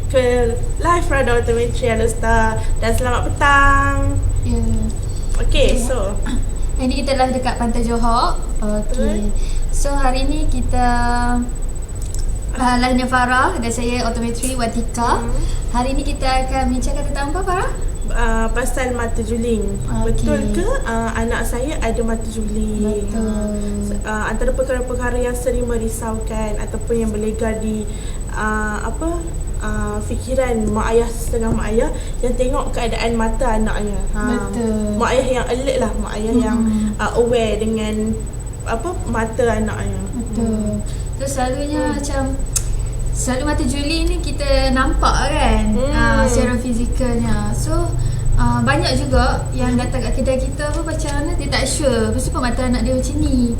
ke live Radar Optometri Alustar dan selamat petang. Ya. Okay, so Hari ni kita live dekat Pantai Johor. Okay. So hari ni kita live-nya Farah dan saya Optometri Watika. Hari ni kita akan bincangkan tentang apa, Farah? Pasal mata juling. Betul ke anak saya ada mata juling? Betul. Antara perkara-perkara yang sering merisaukan ataupun yang berlegar di fikiran mak ayah, setengah mak ayah yang tengok keadaan mata anaknya. Betul. Mak ayah yang alert lah, mak ayah yang aware dengan mata anaknya. Betul. Terus selalunya selalu mata juling ni kita nampak kan, secara fizikalnya. So banyak juga yang datang kat kedai kita macam mana dia tak sure kenapa mata anak dia macam ni.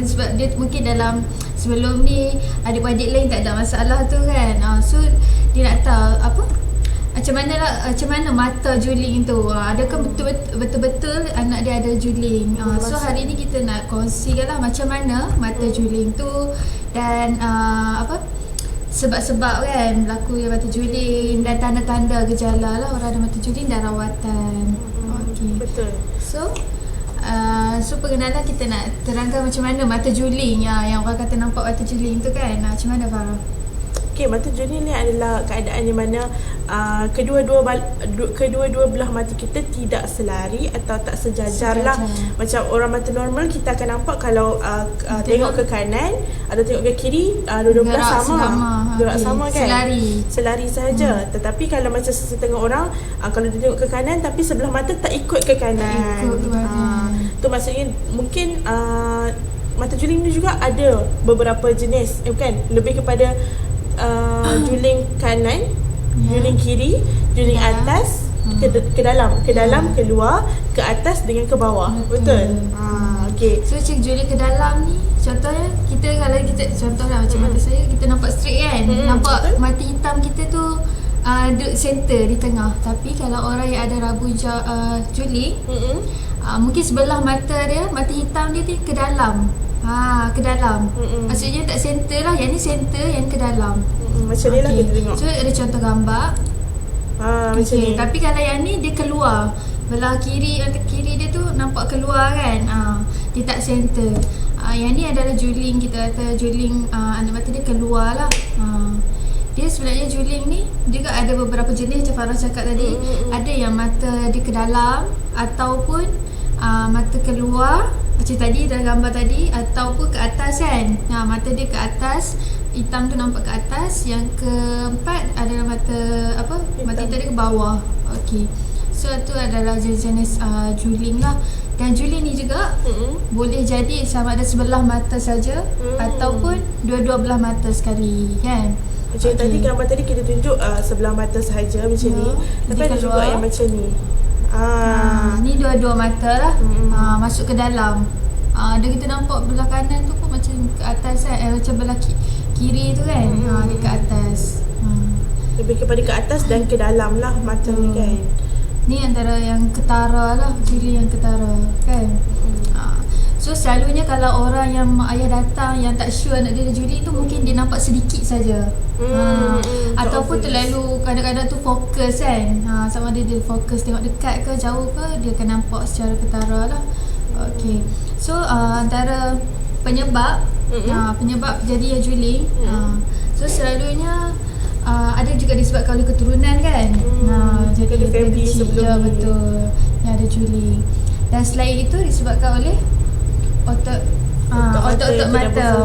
Sebab dia mungkin dalam sebelum ni adik-adik lain tak ada masalah tu kan. So dia nak tahu macam mana mata juling tu. Adakah betul-betul anak dia ada juling. So hari ni kita nak kongsikan lah macam mana mata juling tu dan sebab-sebab kan berlaku yang mata juling dan tanda-tanda gejala lah orang ada mata juling dan rawatan. Okey. Betul. So perkenalan kita nak terangkan macam mana mata juling yang orang kata nampak mata juling tu kan. Macam mana, Farah? Okay, mata juling ni adalah keadaan di mana kedua-dua belah mata kita tidak selari atau tak sejajar lah. Macam orang mata normal kita akan nampak kalau tengok ke kanan atau tengok ke kiri, dua-dua belah sama. Gerak sama kan? Selari sahaja. Tetapi kalau macam setengah orang kalau dia tengok ke kanan tapi sebelah mata tak ikut ke kanan. Tu maksudnya mungkin mata juling ni juga ada beberapa jenis. Lebih kepada juling kanan, juling kiri, juling atas, ke dalam, keluar, ke atas dengan ke bawah. Betul? Okey. So cik juling ke dalam ni, contohnya kalau kita contohlah macam mata saya, kita nampak straight kan. Nampak betul? Mata hitam kita tu duduk center di tengah. Tapi kalau orang yang ada rabu juling, mungkin sebelah mata dia, mata hitam dia ke dalam. Ke dalam. Maksudnya tak center lah. Yang ni center, yang ke dalam. Macam ni lah kita tengok. So ada contoh gambar. Macam ni. Tapi kalau yang ni dia keluar. Belah kiri dia tu nampak keluar kan. Dia tak center. Yang ni adalah juling, kita kata juling anak mata dia keluar lah. Dia sebenarnya juling ni juga ada beberapa jenis macam Farah cakap tadi. Ada yang mata dia ke dalam ataupun mata keluar macam tadi dalam gambar tadi, ataupun ke atas kan. Mata dia ke atas, hitam tu nampak ke atas. Yang keempat adalah mata mata hitam dia ke bawah. Okey. So tu adalah jenis juling lah. Dan juling ni juga boleh jadi sama ada sebelah mata saja ataupun dua-dua belah mata sekali kan. Macam tadi gambar tadi kita tunjuk sebelah mata sahaja macam ni. Tapi ada juga yang macam ni. Ni dua-dua mata lah. Masuk ke dalam. Dia kita nampak belah kanan tu pun macam ke atas kan. Macam belah kiri tu kan. Dia ke atas. Lebih kepada ke atas dan ke dalam lah mata ni kan. Ni antara yang ketara lah, juling yang ketara kan. So selalunya kalau orang yang mak ayah datang yang tak sure anak dia ada juling tu, mungkin dia nampak sedikit saja. Ataupun terlalu kadang-kadang tu fokus kan. Sama ada dia fokus tengok dekat ke jauh ke, dia akan nampak secara ketara lah. Okey. So antara penyebab terjadinya juling, so selalunya ada juga disebabkan oleh keturunan kan. Jadi ada family sebelum ni. Betul. Yang ada juling. Dan selain itu disebabkan oleh otot mata.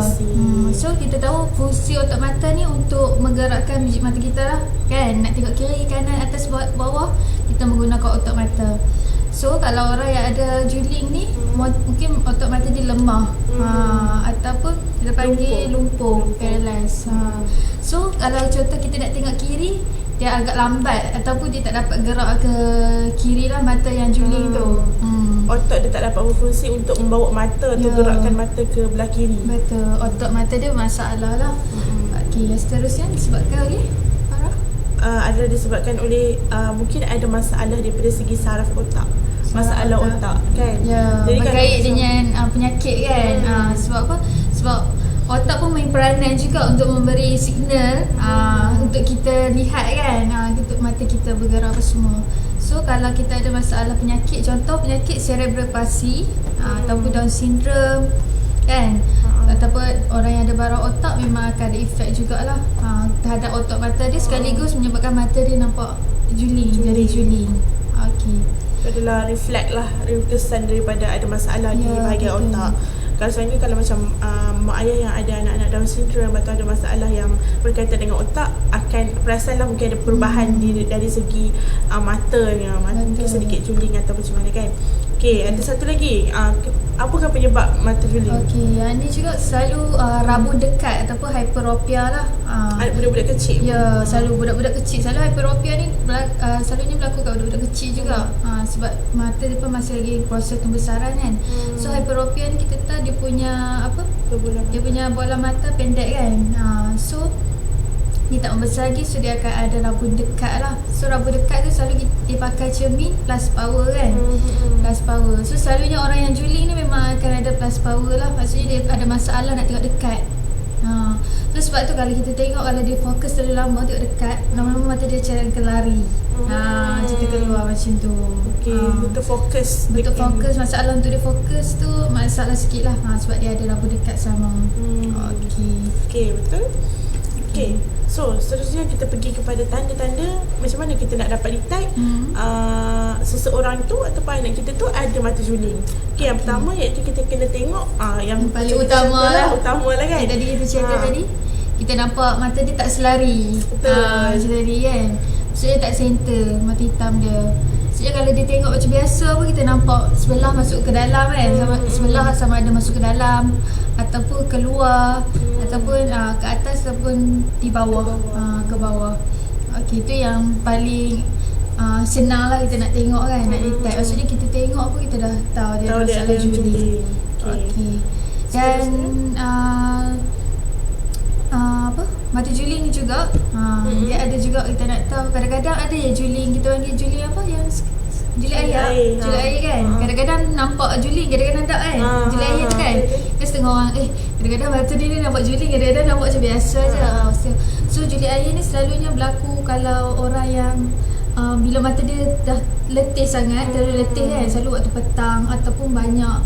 So kita tahu fungsi otot mata ni untuk menggerakkan biji mata kita lah kan. Nak tengok kiri, kanan, atas, bawah, kita menggunakan otot mata. So kalau orang yang ada juling ni mungkin otot mata dia lemah, ataupun kita panggil lumpuh, paralyzed. So kalau contoh kita nak tengok kiri, dia agak lambat ataupun dia tak dapat gerak ke kiri lah mata yang juling tu. Otot dia tak dapat berfungsi untuk membawa mata atau gerakkan mata ke belah kiri. Betul. Otot mata dia masalah lah. Okey, yang seterusnya disebabkan oleh Farah? Adalah disebabkan oleh mungkin ada masalah daripada segi saraf otak. Masalah otak kan. Jadi berkait dengan penyakit kan. Sebab apa? Sebab otak pun main peranan juga untuk memberi signal untuk kita lihat kan, untuk mata kita bergerak apa semua. So kalau kita ada masalah penyakit, contoh penyakit cerebral palsy ataupun Down syndrome kan, ataupun orang yang ada barang otak, memang akan ada efek jugalah terhadap otak mata dia, sekaligus menyebabkan mata dia nampak juling, jadi juling. Okey. Adalah reflect lah, kesan daripada ada masalah di bahagian otak. Kalau sebenarnya kalau macam mak ayah yang ada anak-anak Down syndrome atau ada masalah yang berkaitan dengan otak, akan perasan lah mungkin ada perubahan dari segi matanya, mungkin sedikit juling atau macam mana kan. Okey, ada satu lagi, apakah penyebab mata juling? Okey, yang ni juga selalu rabun dekat ataupun hyperopia lah. Budak-budak kecil. Ya, selalu budak-budak kecil. Selalu hyperopia ni selalunya berlaku kat budak-budak kecil juga. Sebab mata dia pun masih lagi proses pembesaran kan. So hyperopia ni kita tahu dia punya apa? Dia punya bola mata pendek kan. So dia tak membesar lagi, so dia akan ada rabun dekat lah. So rabun dekat tu selalu dia pakai cermin plus power kan. Plus power. So selalunya orang yang juling ni memang akan ada plus power lah. Maksudnya dia ada masalah nak tengok dekat. So sebab tu kalau kita tengok, kalau dia fokus terlalu lama tengok dekat, lama-lama mata dia akan lari. Cerita keluar macam tu. Okey, betul fokus. Betul fokus. Masalah untuk dia fokus tu masalah sikit lah. Sebab dia ada rabun dekat sama. Okey, betul. Okey. So, seterusnya kita pergi kepada tanda-tanda macam mana kita nak dapat detect seseorang tu ataupun anak kita tu ada mata juling. Okey, yang pertama iaitu kita kena tengok yang paling utama lah kan. Tadi kita cakap tadi, kita nampak mata dia tak selari. Macam tadi kan. Maksudnya tak center, mata hitam dia. Maksudnya kalau dia tengok macam biasa pun kita nampak sebelah masuk ke dalam kan. Sebelah sama ada masuk ke dalam ataupun keluar, ataupun ke atas ataupun di bawah, ke bawah. Okey, itu yang paling senang lah kita nak tengok kan, nak detect. Maksudnya kita tengok pun kita dah tahu dia ada masalah juling. Okey. Dan apa? Mata juling ni juga dia ada juga, kita nak tahu. Kadang-kadang ada ya juling, kita panggil juling apa, yang juling air. Juling air kan. Kadang-kadang nampak juling, kadang-kadang tak kan. Juling air tu kan. Kan setengah orang kadang-kadang mata dia nampak juling, kadang-kadang nampak macam biasa je. So juling air ni selalunya berlaku kalau orang yang bila mata dia dah letih sangat, terlalu letih kan, selalu waktu petang ataupun banyak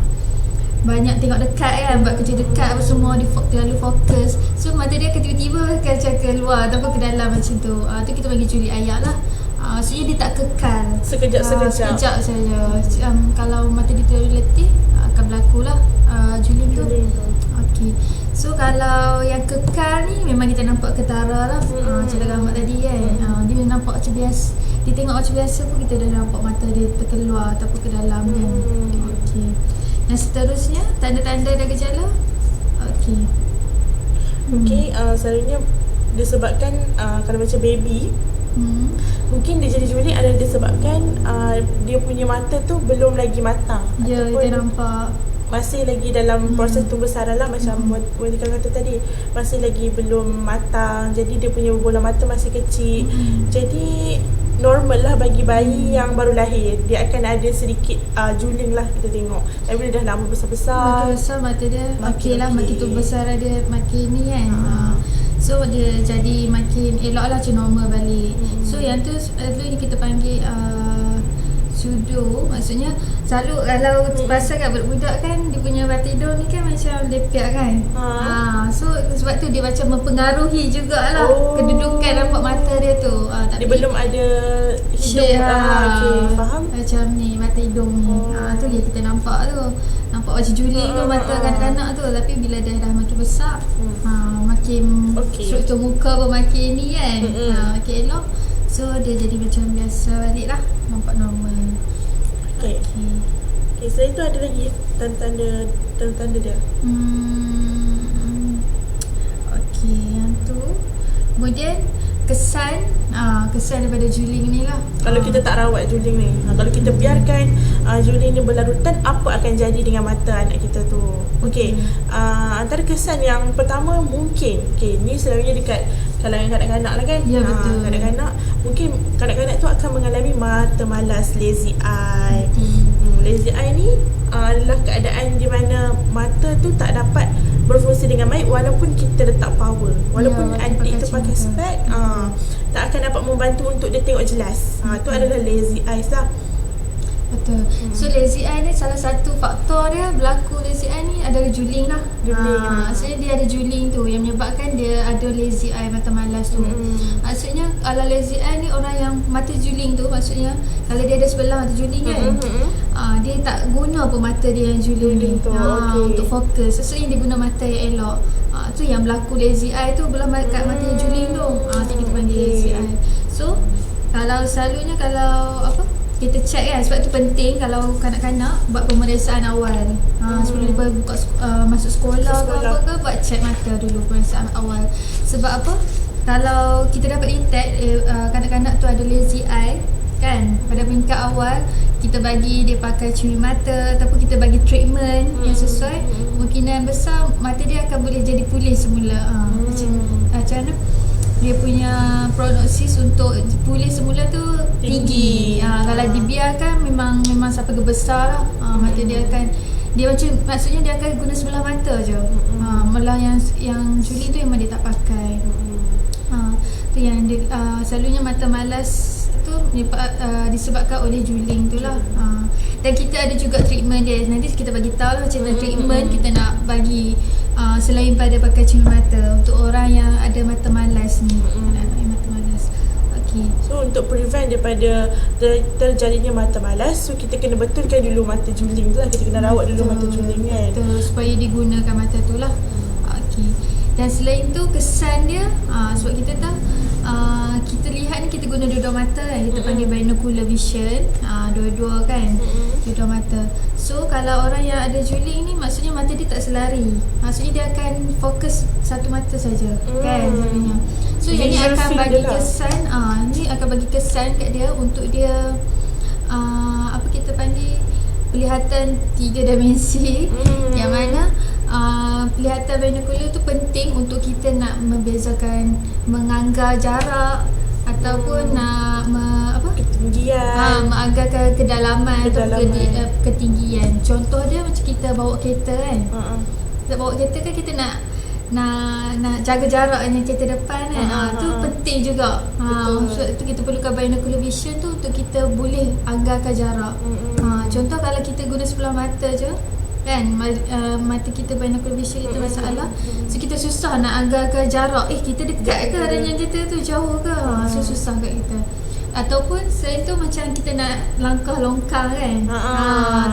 tengok dekat kan, buat kerja dekat apa semua, dia terlalu fokus. So mata dia akan tiba-tiba macam keluar ataupun ke dalam macam tu. Tu kita panggil juling air lah. Maksudnya dia tak kekal, sekejap saja. Kalau mata dia terlalu letih, akan berlakulah juling tu. Okey. So kalau yang kekal ni memang kita nampak ketara lah. Macam gambar tadi kan. Dia nampak macam biasa, dia tengok macam biasa pun kita dah nampak mata dia terkeluar ataupun ke dalam kan. Okey. Yang seterusnya, tanda-tanda dan gejala. Okey. Selalunya disebabkan kalau macam baby, mungkin dia jadi juling ada disebabkan dia punya mata tu belum lagi matang. Ya, kita nampak masih lagi dalam proses pembesaran lah. Macam Monica kata tadi, masih lagi belum matang, jadi dia punya bola mata masih kecil. Jadi normal lah bagi bayi yang baru lahir, dia akan ada sedikit juling lah kita tengok. Tapi bila dah lama besar-besar, makin besar mata dia makin tu besar dia makin ni kan. So dia jadi makin elok lah, macam normal balik. So yang tu selalu kita panggil sudo. Maksudnya selalu kalau pasal kat budak-budak kan, dia punya mata hidung ni kan macam lepiak kan. So sebab tu dia macam mempengaruhi jugalah kedudukan nampak mata dia tu. Dia belum ada hidung. Okay, faham. Macam ni mata hidung ni. Tu yang kita nampak tu. Nampak macam juling tu mata kanak-kanak tu. Tapi bila dia dah makin besar, makin struktur muka pun makin ni kan. Makin elok. So dia jadi macam biasa balik lah, nampak normal. Okay, selain tu ada lagi tanda-tanda dia. Okey, yang tu. Kemudian kesan daripada juling ni lah. Kalau kita tak rawat juling ni, kalau kita biarkan juling ni berlarutan, apa akan jadi dengan mata anak kita tu? Okey, antara kesan yang pertama mungkin, ni selalunya dekat kalangan kanak-kanak lah kan. Ya, betul. Kanak-kanak, mungkin kanak-kanak tu akan mengalami mata malas, lazy eye. Lazy eye ni adalah keadaan di mana mata tu tak dapat berfungsi dengan baik walaupun kita letak power. Walaupun walaupun adik tu pakai pakai cermin spek, tak akan dapat membantu untuk dia tengok jelas. Tu adalah lazy eyes lah. Betul. So lazy eye ni salah satu faktor dia berlaku lazy eye ni adalah juling lah. Juling. Maksudnya dia ada juling tu yang menyebabkan dia ada lazy eye, mata malas tu. Maksudnya kalau lazy eye ni orang yang mata juling tu, maksudnya kalau dia ada sebelah mata juling kan, dia tak guna pun mata dia yang juling ni untuk fokus. Maksudnya dia guna mata yang elok. Tu yang berlaku lazy eye tu belah kat mata yang juling tu. Kita panggil lazy eye. So kalau selalunya kalau kita check kan, sebab tu penting kalau kanak-kanak buat pemeriksaan awal. Sebelum dia buka masuk sekolah ke apa ke, buat check mata dulu, pemeriksaan awal. Sebab apa? Kalau kita dapat detect kanak-kanak tu ada lazy eye kan, pada peringkat awal kita bagi dia pakai cermin mata ataupun kita bagi treatment yang sesuai, kemungkinan besar mata dia akan boleh jadi pulih semula. Macam mana? Dia punya prognosis untuk pulih semula tu tinggi. Kalau dibiarkan memang sampai ke besar lah. Mata dia akan, dia macam, maksudnya dia akan guna sebelah mata je. Malah yang juli tu memang dia tak pakai. Tu yang dia, selalunya mata malas tu disebabkan oleh juling tu lah. Dan kita ada juga treatment dia. Nanti kita bagi tahu lah macam mana treatment kita nak bagi selain pada pakai cermin mata untuk orang yang ada mata malas ni. Mata malas. Okay. So untuk prevent daripada terjadinya mata malas, so kita kena betulkan dulu mata juling tu lah. Kita kena rawat dulu mata juling kan. Betul, supaya digunakan mata tu lah. Okay. Dan selain tu kesan dia, sebab kita tahu kita lihat ni, kita guna dua-dua mata kan. Kita panggil binocular vision, dua-dua kan, dua-dua mata. So kalau orang yang ada juling ni, maksudnya mata dia tak selari. Maksudnya dia akan fokus satu mata saja kan selalunya. So yang ni akan bagi kesan, ni akan bagi kesan kat dia untuk dia apa kita panggil penglihatan 3 dimensi, yang mana penglihatan binocular tu penting untuk kita nak membezakan, menganggar jarak ataupun nak ketinggian, menganggarkan kedalaman atau ketinggian. Contoh dia macam kita bawa kereta kan. Kita bawa kereta kan, kita nak jaga jarak dengan kereta depan kan. Tu penting juga. Sebab tu kita perlukan binocular vision tu untuk kita boleh anggarkan jarak. Contoh kalau kita guna sebelah mata je kan, mata kita binocular vision kita masalah, so kita susah nak anggarkan jarak. Kita dekat ke dengan kereta tu, jauh ke, so susah kat kita. Ataupun selain tu macam kita nak langkah longkang kan,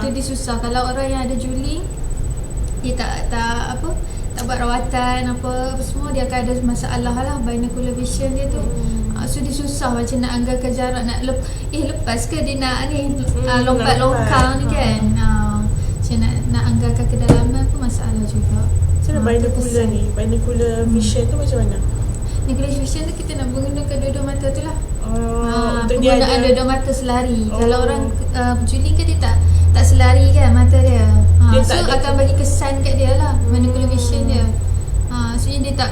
tu dia susah. Kalau orang yang ada juling, dia tak buat rawatan apa semua, dia akan ada masalah lah binocular vision dia tu. So dia susah macam nak anggarkan jarak, nak lepas ke dia nak ni lompat longkang ni kan. Macam nak anggarkan kedalaman pun masalah juga. So binocular ni, binocular vision tu macam mana? Binocular vision tu kita nak menggunakan dua-dua mata tu lah. Untuk dia penggunaan dua-dua mata selari. Kalau orang juling kan, dia tak selari kan mata dia. So akan bagi kesan kat dia lah binocular vision dia. Maksudnya dia tak,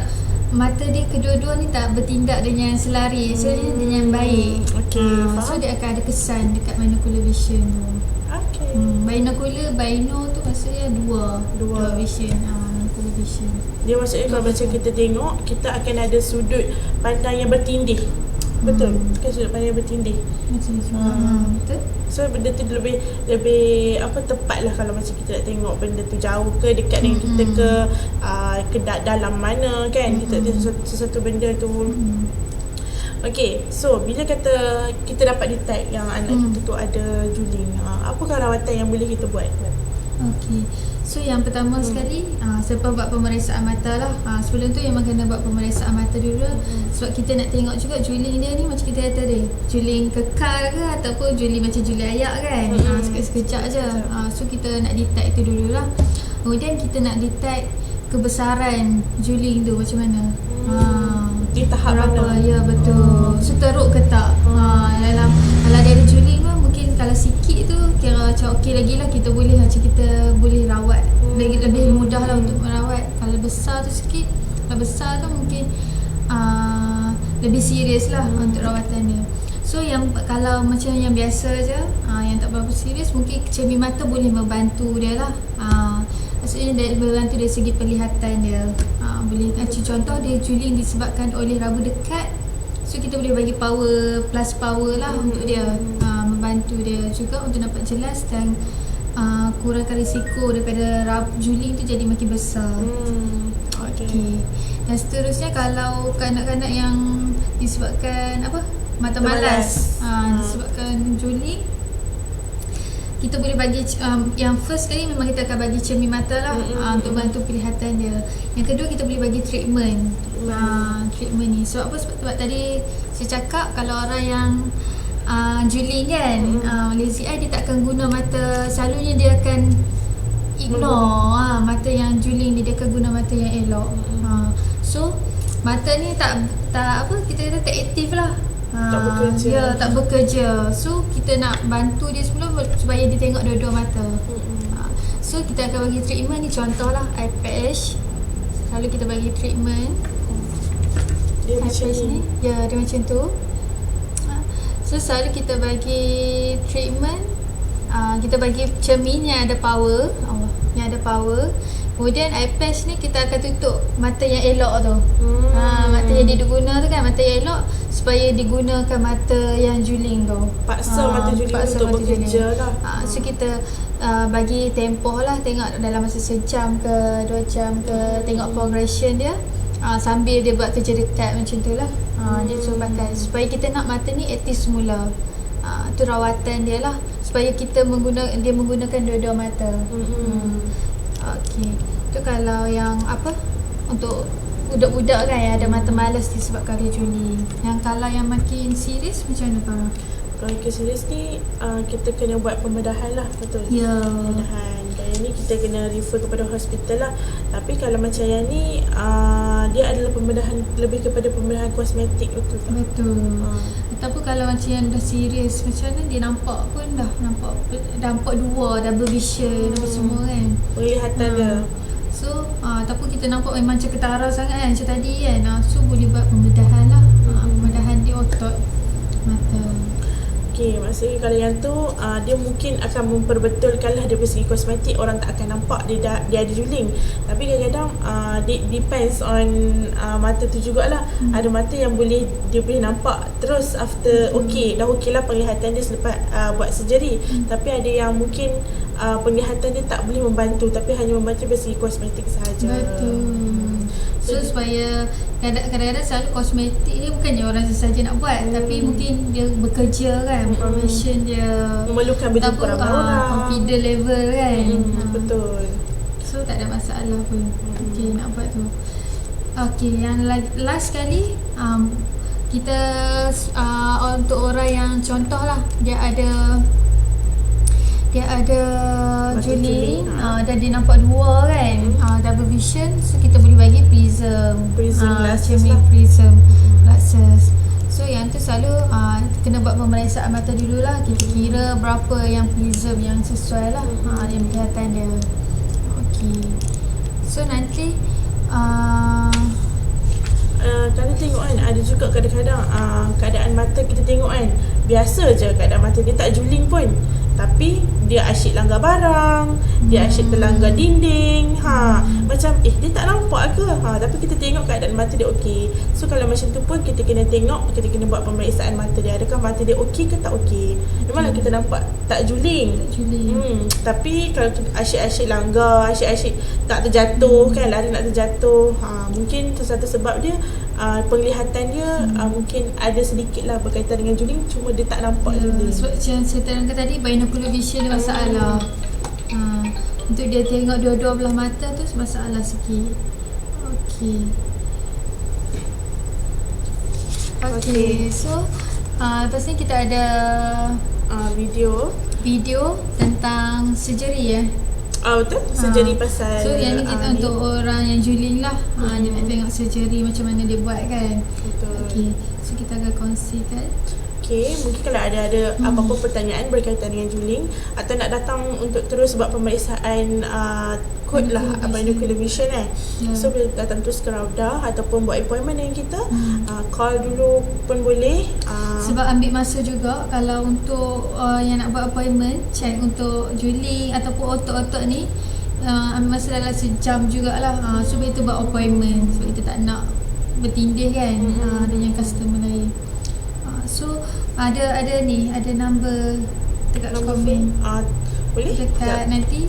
mata dia kedua-dua ni tak bertindak dengan selari, sebenarnya dengan baik. So dia akan ada kesan dekat binocular vision tu. Bino tu maksudnya dua vision. Binocular vision. Dia maksudnya kalau macam kita tengok, kita akan ada sudut pandang yang bertindih. Betul? Kan sudut pandang yang bertindih. Betul. So benda tu lebih tepat lah kalau macam kita nak tengok benda tu jauh ke dekat dengan kita ke dalam mana kan. Kita tengok sesuatu benda tu. Okay, so bila kata kita dapat detect yang anak kita tu ada juling, apakah rawatan yang boleh kita buat? Okay, so yang pertama sekali, sebab buat pemeriksaan mata lah. Sebelum tu memang kena buat pemeriksaan mata dulu lah. Sebab kita nak tengok juga juling dia ni, macam kita kata tadi, juling kekal ke ataupun juling macam juling ayak kan. Sekejap je. So kita nak detect tu dulu lah. Kemudian kita nak detect kebesaran juling tu macam mana. Di tahap berapa, mana? Ya betul. So teruk ke tak? Dalam, kalau dia ada juling pun mungkin kalau sikit tu kira macam okey lagi lah, kita boleh rawat. Lebih mudah lah untuk merawat. Kalau besar tu sikit, kalau besar tu mungkin lebih serius lah untuk rawatan dia. So yang kalau macam yang biasa je, yang tak berapa serius, mungkin cermin mata boleh membantu dia lah. Maksudnya dia membantu dari segi penglihatan dia. Boleh contoh dia juling disebabkan oleh raba dekat. So kita boleh bagi plus power lah untuk dia. Membantu dia juga untuk nampak jelas dan kurangkan risiko daripada juling tu jadi makin besar. Okey. Dan seterusnya kalau kanak-kanak yang disebabkan mata malas, disebabkan juling, kita boleh bagi yang first kali memang kita akan bagi cermin mata lah untuk bantu penglihatan dia. Yang kedua kita boleh bagi treatment. Treatment ni sebab apa? Sebab tadi saya cakap kalau orang yang juling kan, lazy eye, dia tak akan guna mata, selalunya dia akan ignore mata yang juling dia akan guna mata yang elok. So mata ni tak kita kata tak aktif lah. Tak bekerja. Ya, tak bekerja. So kita nak bantu dia sebelum supaya dia tengok dua-dua mata. So kita akan bagi treatment ni, contohlah eye patch. Selalu kita bagi treatment. Dia macam ni. Ya, dia macam tu. So selalu kita bagi treatment, kita bagi cermin yang ada power, Kemudian eye patch ni kita akan tutup mata yang elok tu. Mata yang dia guna tu kan, mata yang elok, supaya digunakan mata yang juling tu. Paksa mata juling untuk bekerja lah. So kita bagi tempoh lah, tengok dalam masa sejam ke 2 jam ke, tengok progression dia. Sambil dia buat kerja dekat macam tu lah. Dia suruh pakai supaya kita nak mata ni aktif semula. Tu rawatan dia lah, supaya dia menggunakan dua-dua mata. Okey. Tu kalau yang untuk budak-budak kan yang ada mata malas disebabkan dia juling. Yang kalau yang makin serius macam mana Farah? Kalau kes serius ni kita kena buat pembedahan lah, betul? Ya. Pembedahan. Yang ni kita kena refer kepada hospital lah. Tapi kalau macam yang ni dia adalah pembedahan, lebih kepada pembedahan kosmetik, betul tak? Betul. Ataupun kalau macam yang dah serius, macam mana dia nampak pun dah nampak dua, double vision apa semua kan. Penglihatan dia. So ataupun kita nampak memang macam ketara sangat kan macam tadi kan. So boleh buat pembedahan lah. Pembedahan di otot mata. Okey, maksudnya kalau yang tu dia mungkin akan memperbetulkan lah dari segi kosmetik, orang tak akan nampak dia ada juling. Tapi kadang-kadang depends on mata tu jugalah. Ada mata yang dia boleh nampak terus after dah okey lah penglihatan dia selepas buat surgery. Tapi ada yang mungkin penglihatan dia tak boleh membantu, tapi hanya membantu dari segi kosmetik sahaja. Betul. So supaya kadang-kadang selalu kosmetik ni bukannya orang sesaja nak buat, tapi mungkin dia bekerja kan, profession dia memerlukan berjumpa ramai orang, confident level kan. Betul. So tak ada masalah pun. Okey, nak buat tu. Okey, yang last kali kita untuk orang yang contohlah dia ada juling dan dia nampak dua kan, double vision. So kita boleh bagi prism glasses lah. Prism glasses. So yang tu selalu kena buat pemeriksaan mata dululah. Kita kira berapa yang prism yang sesuai lah, yang kelihatan dia. Okey. So nanti kalau tengok kan, ada juga kadang-kadang keadaan mata kita tengok kan, biasa je keadaan mata dia tak juling pun, tapi dia asyik langgar barang, dia asyik terlanggar dinding. Macam dia tak nampak ke? Tapi kita tengok keadaan mata dia okey. So kalau macam tu pun kita kena tengok, kita kena buat pemeriksaan mata dia. Adakah mata dia okey ke tak okey? Memanglah kita nampak tak juling. Tapi kalau asyik-asyik langgar, asyik-asyik tak terjatuh kan, lari nak terjatuh, mungkin satu sebab dia penglihatan dia mungkin ada sedikit lah berkaitan dengan juling, cuma dia tak nampak juling. Sebab macam saya terangkan tadi, binocular vision dia masalah. Untuk dia tengok dua-dua belah mata tu masalah sikit. Okey. So lepas ni kita ada video tentang surgery betul? Surgery pasal so yang ni kita untuk orang yang juling lah. Dia nak tengok surgery macam mana dia buat kan. Betul. Okey. So kita akan kongsikan. Okey, mungkin kalau ada apa-apa pertanyaan berkaitan dengan juling atau nak datang untuk terus buat pemeriksaan kod lah binocular vision So boleh datang terus ke Rauda ataupun buat appointment dengan kita. Call dulu pun boleh. Sebab ambil masa juga kalau untuk yang nak buat appointment, check untuk juling ataupun otot-otot ni, ambil masa dalam sejam jugalah. So kita buat appointment sebab kita tak nak bertindih kan dengan customer lain. So ada number dekat komen. Boleh? Dekat nanti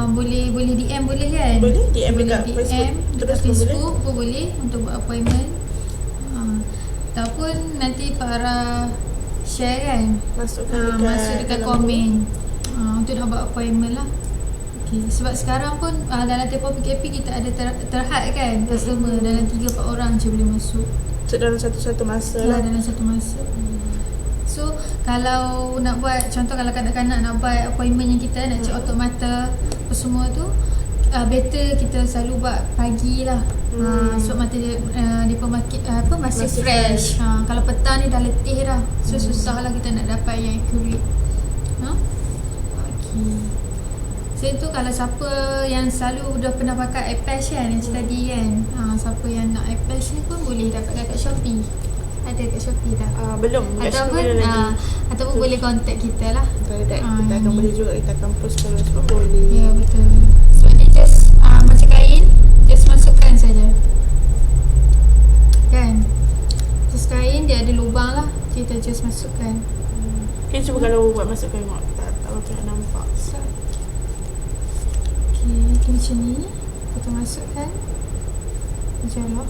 boleh DM boleh kan? Boleh DM boleh dekat DM Facebook. dekat Facebook pun boleh untuk buat appointment. Ataupun nanti para share kan, masuk dekat komen untuk nak buat appointment lah. Okay. Sebab sekarang pun dalam tempoh PKP kita ada terhad kan customer, dalam 3-4 orang je boleh masuk. So dalam satu masa lah. Dalam satu masa. So kalau nak buat, contoh kalau kanak-kanak nak buat appointment yang kita nak cek otot mata apa semua tu, better kita selalu buat pagi lah. So mata dia masih fresh. Kalau petang ni dah letih dah. So susah lah kita nak dapat yang accurate. Okay. So itu kalau siapa yang selalu dah pernah pakai iPatch kan, yang tadi kan, siapa yang nak iPatch ni pun boleh dapatkan kat Shopee. Ada kat Shopee dah. Belum. Ataupun boleh contact kita lah. Kita akan boleh juga, kita akan post terus pun boleh. Ya, betul. Sebab dia just macam kain, just masukkan saja. Kan? Just kain dia ada lubang lah, kita just masukkan. Okay, cuba kalau buat masukkan tengok. Tak nak nampak. Okay, itu macam ni. Kita masukkan. Macam lah.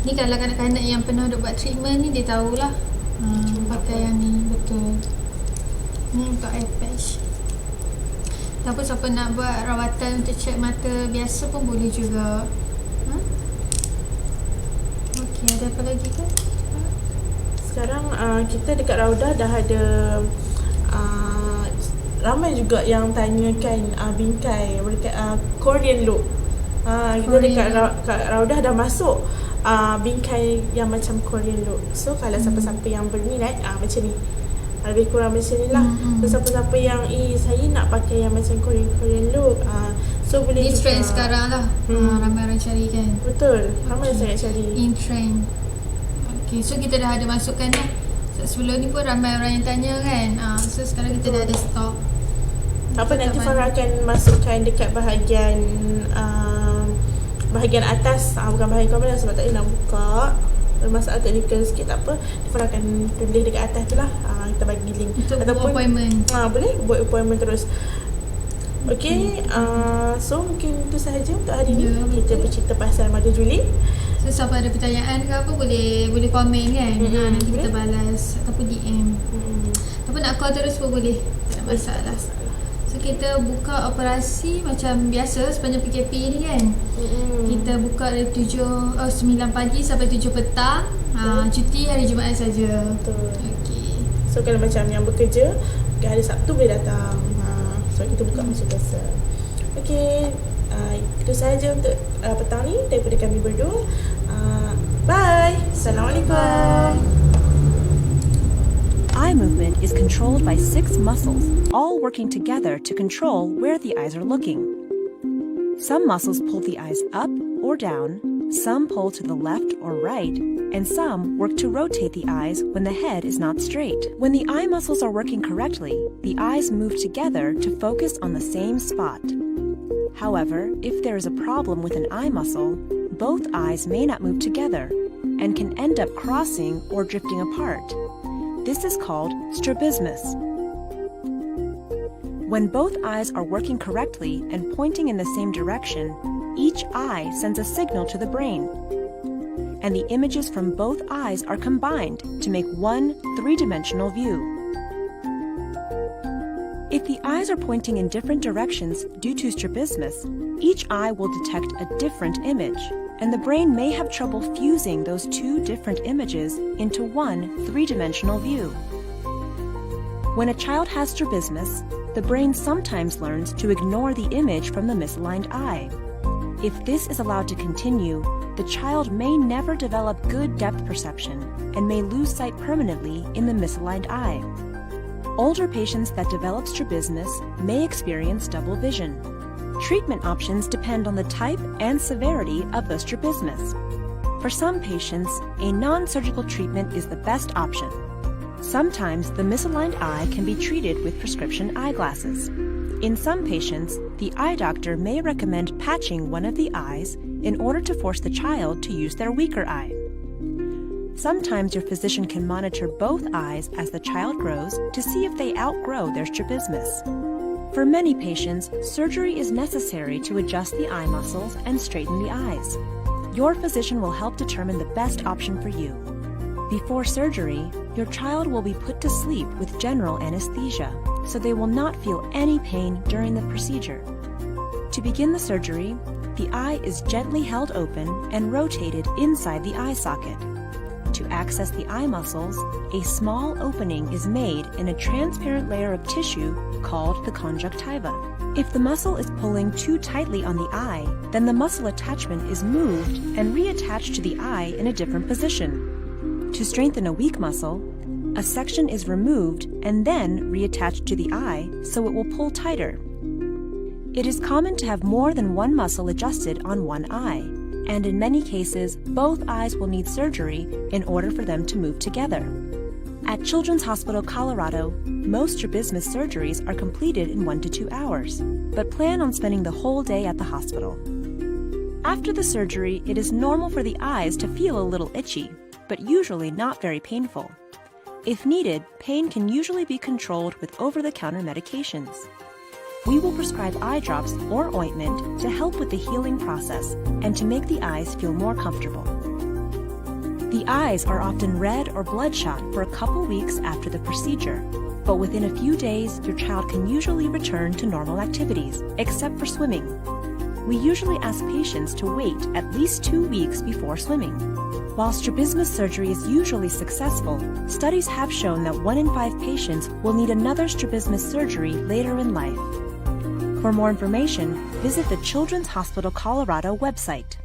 Ni kalau kanak-kanak yang pernah duk buat treatment ni, dia tahulah pakai yang ni. Betul. Ni untuk eye patch. Ataupun siapa nak buat rawatan untuk cek mata biasa pun boleh juga. Okey, ada apa lagi ke? Sekarang kita dekat Raudah dah ada ramai juga yang tanyakan bingkai Korean look. Kita dekat Raudah dah masuk bingkai yang macam Korean look. So kalau siapa-siapa yang berminat macam ni, lebih kurang macam ni lah. So siapa-siapa yang saya nak pakai yang macam Korean look, so boleh in juga. trend sekarang lah. Ramai orang cari kan. Betul, ramai sangat cari in trend. Okay, so kita dah ada masukkan dah. Sebelum ni pun ramai orang yang tanya kan. So sekarang kita dah ada stok. Apa nanti Farah akan masukkan dekat bahagian atas, bukan bahagian kamera sebab tak nak buka. Masalah teknikal sikit, tak apa. Farah akan tulis dekat atas tu lah. Kita bagi link. Untuk buat appointment. Boleh buat appointment terus. Okay, so mungkin itu sahaja untuk hari ni. Kita bercerita pasal Mother Julie. So siapa ada pertanyaan ke apa boleh komen kan. Nanti kita balas ataupun DM. Ataupun nak call terus pun boleh. Tak ada masalah. So kita buka operasi macam biasa sepanjang PKP ni kan. Kita buka dari 9 pagi sampai 7 petang. Cuti hari Jumaat saja. Betul. Okay. So kalau macam yang bekerja, hari Sabtu boleh datang. So kita buka macam biasa. Okay, itu sahaja untuk petang ni daripada kami berdua. Bye. Assalamualaikum. Eye movement is controlled by 6 muscles, all working together to control where the eyes are looking. Some muscles pull the eyes up or down, some pull to the left or right, and some work to rotate the eyes when the head is not straight. When the eye muscles are working correctly, the eyes move together to focus on the same spot. However, if there is a problem with an eye muscle, both eyes may not move together and can end up crossing or drifting apart. This is called strabismus. When both eyes are working correctly and pointing in the same direction, each eye sends a signal to the brain, and the images from both eyes are combined to make one 3-dimensional view. If the eyes are pointing in different directions due to strabismus, each eye will detect a different image, and the brain may have trouble fusing those 2 different images into one 3-dimensional view. When a child has strabismus, the brain sometimes learns to ignore the image from the misaligned eye. If this is allowed to continue, the child may never develop good depth perception and may lose sight permanently in the misaligned eye. Older patients that develop strabismus may experience double vision. Treatment options depend on the type and severity of the strabismus. For some patients, a non-surgical treatment is the best option. Sometimes the misaligned eye can be treated with prescription eyeglasses. In some patients, the eye doctor may recommend patching one of the eyes in order to force the child to use their weaker eye. Sometimes your physician can monitor both eyes as the child grows to see if they outgrow their strabismus. For many patients, surgery is necessary to adjust the eye muscles and straighten the eyes. Your physician will help determine the best option for you. Before surgery, your child will be put to sleep with general anesthesia, so they will not feel any pain during the procedure. To begin the surgery, the eye is gently held open and rotated inside the eye socket. To access the eye muscles, a small opening is made in a transparent layer of tissue called the conjunctiva. If the muscle is pulling too tightly on the eye, then the muscle attachment is moved and reattached to the eye in a different position. To strengthen a weak muscle, a section is removed and then reattached to the eye so it will pull tighter. It is common to have more than one muscle adjusted on one eye, and in many cases, both eyes will need surgery in order for them to move together. At Children's Hospital Colorado, most strabismus surgeries are completed in 1 to 2 hours, but plan on spending the whole day at the hospital. After the surgery, it is normal for the eyes to feel a little itchy, but usually not very painful. If needed, pain can usually be controlled with over-the-counter medications. We will prescribe eye drops or ointment to help with the healing process and to make the eyes feel more comfortable. The eyes are often red or bloodshot for a couple weeks after the procedure, but within a few days, your child can usually return to normal activities, except for swimming. We usually ask patients to wait at least 2 weeks before swimming. While strabismus surgery is usually successful, studies have shown that 1 in 5 patients will need another strabismus surgery later in life. For more information, visit the Children's Hospital Colorado website.